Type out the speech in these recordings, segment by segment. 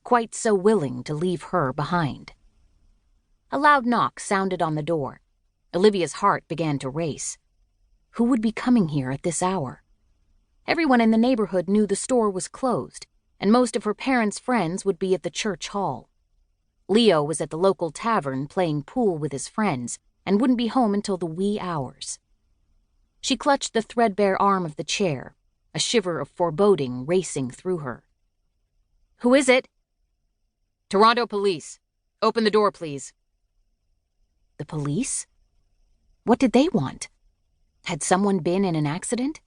quite so willing to leave her behind. A loud knock sounded on the door. Olivia's heart began to race. Who would be coming here at this hour? Everyone in the neighborhood knew the store was closed, and most of her parents' friends would be at the church hall. Leo was at the local tavern playing pool with his friends and wouldn't be home until the wee hours. She clutched the threadbare arm of the chair, a shiver of foreboding racing through her. "Who is it?" "Toronto police. Open the door, please." The police? What did they want? Had someone been in an accident?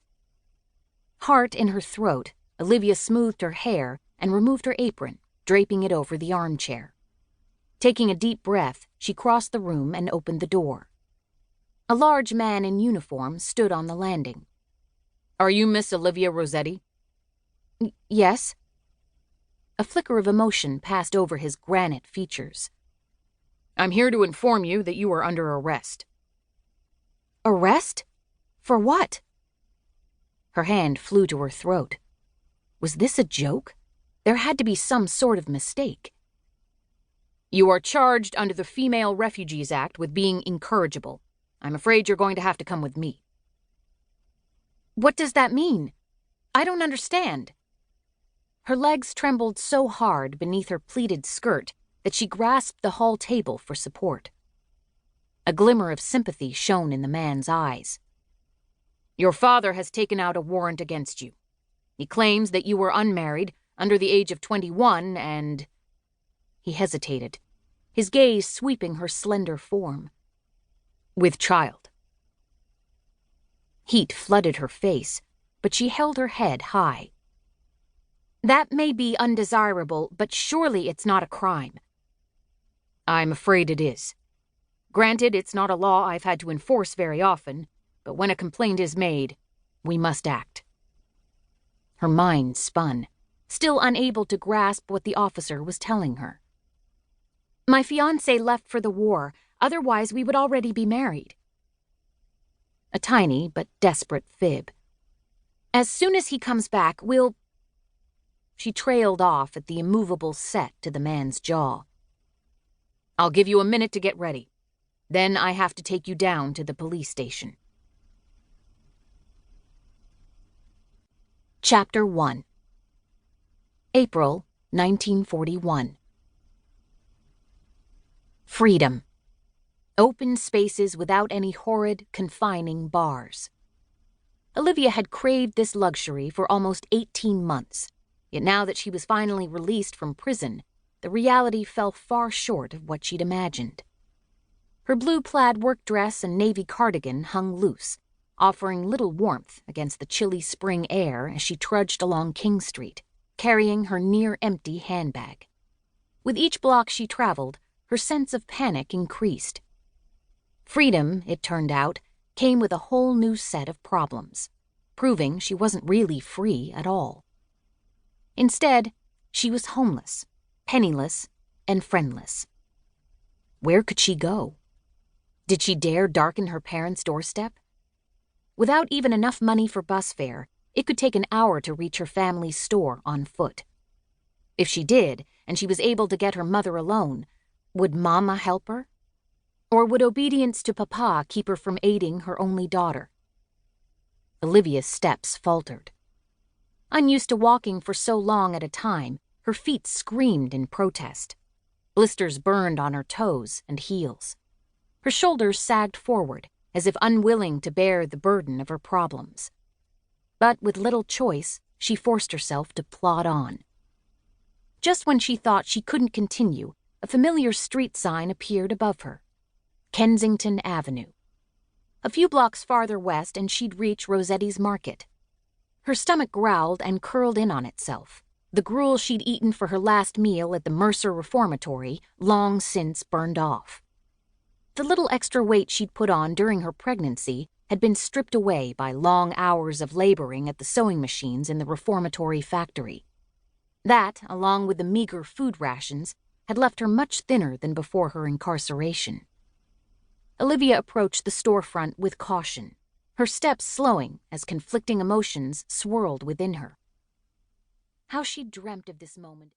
Heart in her throat, Olivia smoothed her hair and removed her apron, draping it over the armchair. Taking a deep breath, she crossed the room and opened the door. A large man in uniform stood on the landing. "Are you Miss Olivia Rosetti?" "Yes." A flicker of emotion passed over his granite features. "I'm here to inform you that you are under arrest." "Arrest? For what?" Her hand flew to her throat. Was this a joke? There had to be some sort of mistake. "You are charged under the Female Refugees Act with being incorrigible. I'm afraid you're going to have to come with me." "What does that mean? I don't understand." Her legs trembled so hard beneath her pleated skirt that she grasped the hall table for support. A glimmer of sympathy shone in the man's eyes. "Your father has taken out a warrant against you. He claims that you were unmarried, under the age of 21, and—" He hesitated, his gaze sweeping her slender form. "With child." Heat flooded her face, but she held her head high. "That may be undesirable, but surely it's not a crime." "I'm afraid it is. Granted, it's not a law I've had to enforce very often, but when a complaint is made, we must act." Her mind spun, still unable to grasp what the officer was telling her. "My fiancé left for the war, otherwise we would already be married." A tiny but desperate fib. "As soon as he comes back, we'll—" She trailed off at the immovable set to the man's jaw. "I'll give you a minute to get ready. Then I have to take you down to the police station." Chapter 1. April 1941. Freedom. Open spaces without any horrid, confining bars. Olivia had craved this luxury for almost 18 months, yet now that she was finally released from prison, the reality fell far short of what she'd imagined. Her blue plaid work dress and navy cardigan hung loose, offering little warmth against the chilly spring air as she trudged along King Street, carrying her near-empty handbag. With each block she traveled, her sense of panic increased. Freedom, it turned out, came with a whole new set of problems, proving she wasn't really free at all. Instead, she was homeless, penniless, and friendless. Where could she go? Did she dare darken her parents' doorstep? Without even enough money for bus fare, it could take an hour to reach her family's store on foot. If she did, and she was able to get her mother alone, would Mama help her? Or would obedience to Papa keep her from aiding her only daughter? Olivia's steps faltered. Unused to walking for so long at a time, her feet screamed in protest. Blisters burned on her toes and heels. Her shoulders sagged forward, as if unwilling to bear the burden of her problems. But with little choice, she forced herself to plod on. Just when she thought she couldn't continue, a familiar street sign appeared above her. Kensington Avenue. A few blocks farther west and she'd reach Rosetti's Market. Her stomach growled and curled in on itself. The gruel she'd eaten for her last meal at the Mercer Reformatory long since burned off. The little extra weight she'd put on during her pregnancy had been stripped away by long hours of laboring at the sewing machines in the reformatory factory. That, along with the meager food rations, had left her much thinner than before her incarceration. Olivia approached the storefront with caution, her steps slowing as conflicting emotions swirled within her. How she'd dreamt of this moment.